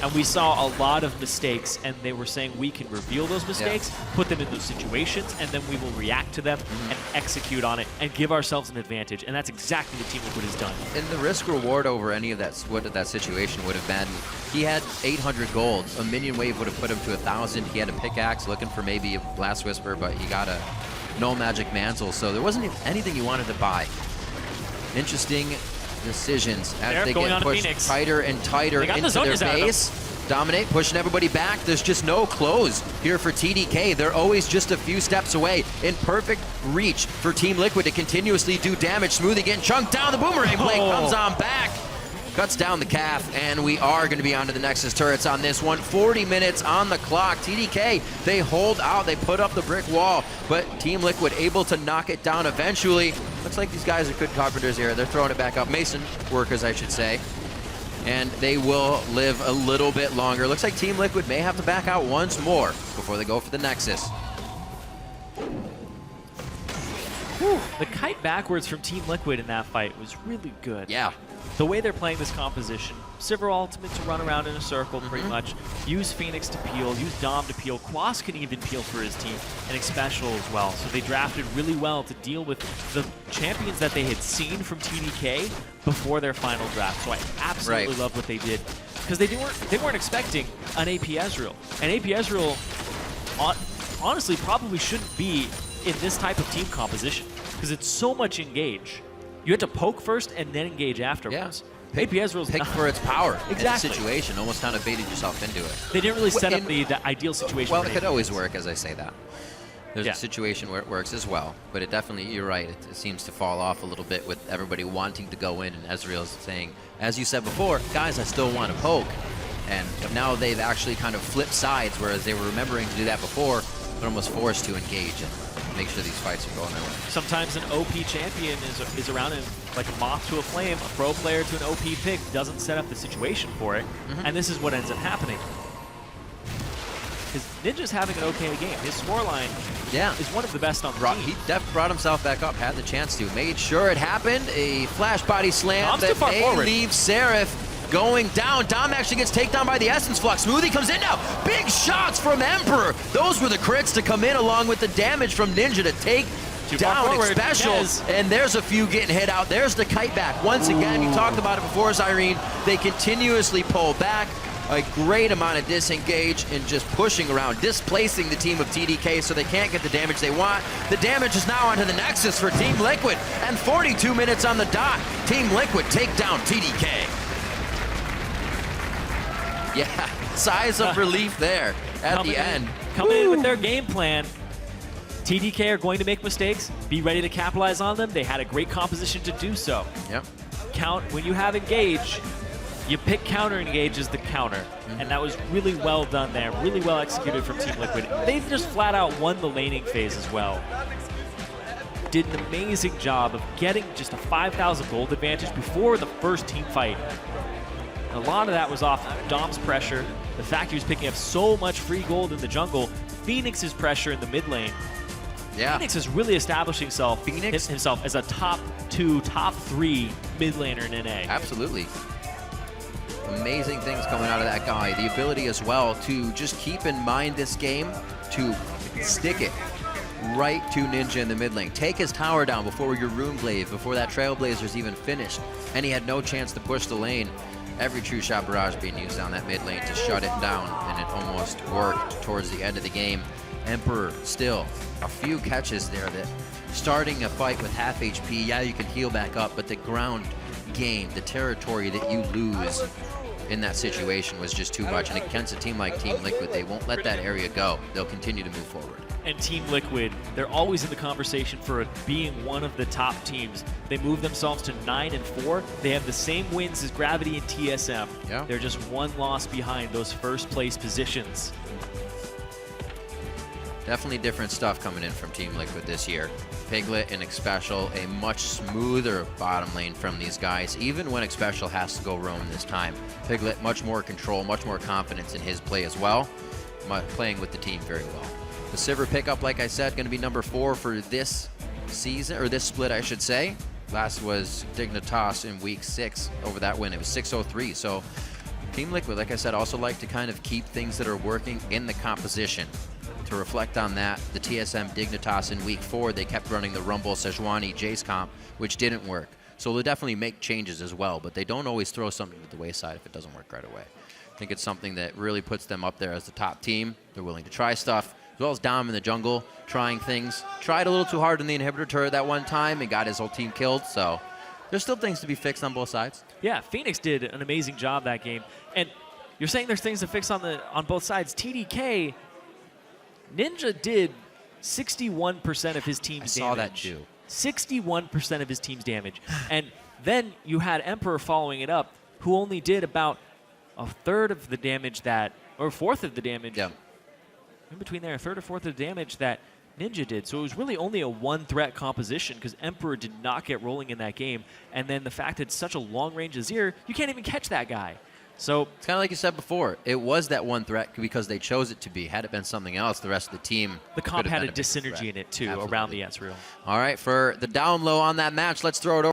and we saw a lot of mistakes, and they were saying we can reveal those mistakes, put them in those situations, and then we will react to them and execute on it and give ourselves an advantage. And that's exactly what Team Liquid has done. And the risk reward over any of that, what that situation would have been, he had 800 gold. A minion wave would have put him to 1,000. He had a pickaxe looking for maybe a Blast Whisper, but he got a no magic mantle, so there wasn't anything you wanted to buy. Interesting decisions as they get pushed tighter and tighter into their base. Dominate, pushing everybody back. There's just no close here for TDK. They're always just a few steps away. In perfect reach for Team Liquid to continuously do damage. Smoothie getting chunked down. The boomerang blade comes on back. Cuts down the calf, and we are going to be onto the Nexus turrets on this one. 40 minutes on the clock. TDK, they hold out. They put up the brick wall, but Team Liquid able to knock it down eventually. Looks like these guys are good carpenters here. They're throwing it back up. Mason workers, I should say. And they will live a little bit longer. Looks like Team Liquid may have to back out once more before they go for the Nexus. Whew. The kite backwards from Team Liquid in that fight was really good. Yeah. The way they're playing this composition, Sivir ultimate to run around in a circle pretty much, use FeniX to peel, use Dom to peel, Quas can even peel for his team, and Xpecial as well. So they drafted really well to deal with the champions that they had seen from TDK before their final draft. So I absolutely love what they did, because they weren't expecting an AP Ezreal. And AP Ezreal, honestly, probably shouldn't be in this type of team composition, because it's so much engage. You had to poke first and then engage afterwards. Yeah. AP Ezreal's pick for its power in the Exactly. situation. Almost kind of baited yourself into it. They didn't really set up the ideal situation. Well, for it could always work as I say that. There's a situation where it works as well, but it definitely, you're right, it seems to fall off a little bit with everybody wanting to go in, and Ezreal's saying, as you said before, guys, I still want to poke. And now they've actually kind of flipped sides, whereas they were remembering to do that before, but almost forced to engage. And make sure these fights are going their way. Sometimes an OP champion is around him like a moth to a flame. A pro player to an OP pick doesn't set up the situation for it, and this is what ends up happening. Because Ninja's having an okay game. His scoreline is one of the best on the team. He definitely brought himself back up, had the chance to. Made sure it happened. A flash body slam that may leave Seraph going down. Dom actually gets taken down by the Essence Flux. Smoothie comes in now. Big shots from Emperor. Those were the crits to come in along with the damage from Ninja to take down Xpecial. And there's a few getting hit out. There's the kite back. Once again, you talked about it before, Zirene. They continuously pull back. A great amount of disengage and just pushing around, displacing the team of TDK so they can't get the damage they want. The damage is now onto the Nexus for Team Liquid, and 42 minutes on the dot. Team Liquid take down TDK. Yeah, sighs of relief there at the end. Coming in with their game plan. TDK are going to make mistakes. Be ready to capitalize on them. They had a great composition to do so. Yep. When you have engage, you pick counter engage as the counter. And that was really well done there. Really well executed from Team Liquid. They've just flat out won the laning phase as well. Did an amazing job of getting just a 5,000 gold advantage before the first team fight. A lot of that was off Dom's pressure, the fact he was picking up so much free gold in the jungle, FeniX's pressure in the mid lane. Yeah. FeniX is really establishing himself as a top 2, top 3 mid laner in NA. Absolutely. Amazing things coming out of that guy. The ability as well to just keep in mind this game, to stick it right to Ninja in the mid lane. Take his tower down before your Runeblade, before that Trailblazer's even finished. And he had no chance to push the lane. Every true shot barrage being used down that mid lane to shut it down, and it almost worked towards the end of the game. Emperor still a few catches there that starting a fight with half HP, yeah, you can heal back up, but the ground game, the territory that you lose in that situation was just too much. And against a team like Team Liquid, they won't let that area go. They'll continue to move forward. And Team Liquid, they're always in the conversation for being one of the top teams. They moved themselves to 9-4. They have the same wins as Gravity and TSM. Yeah. They're just one loss behind those first place positions. Definitely different stuff coming in from Team Liquid this year. Piglet and Xpecial, a much smoother bottom lane from these guys, even when Xpecial has to go roam this time. Piglet, much more control, much more confidence in his play as well, playing with the team very well. The Sivir pickup, like I said, going to be number 4 for this season, or this split, I should say. Last was Dignitas in week 6 over that win. It was 6-0-3. So Team Liquid, like I said, also like to kind of keep things that are working in the composition. To reflect on that, the TSM Dignitas in week 4, they kept running the Rumble Sejuani Jace comp, which didn't work. So they'll definitely make changes as well, but they don't always throw something to the wayside if it doesn't work right away. I think it's something that really puts them up there as the top team. They're willing to try stuff, as well as Dom in the jungle, trying things. Tried a little too hard in the inhibitor turret that one time and got his whole team killed, so there's still things to be fixed on both sides. Yeah, FeniX did an amazing job that game. And you're saying there's things to fix on both sides. TDK, Ninja did 61% of his team's damage. I saw that too. 61% of his team's damage. And then you had Emperor following it up, who only did about a third of the damage or fourth of the damage. Yeah. In between there, a third or fourth of the damage that Ninja did. So it was really only a one-threat composition because Emperor did not get rolling in that game. And then the fact that it's such a long-range Azir, you can't even catch that guy. So it's kind of like you said before. It was that one threat because they chose it to be. Had it been something else, the rest of the team. The comp had a dyssynergy in it too. Absolutely. Around the Ezreal. All right, for the down low on that match, let's throw it over.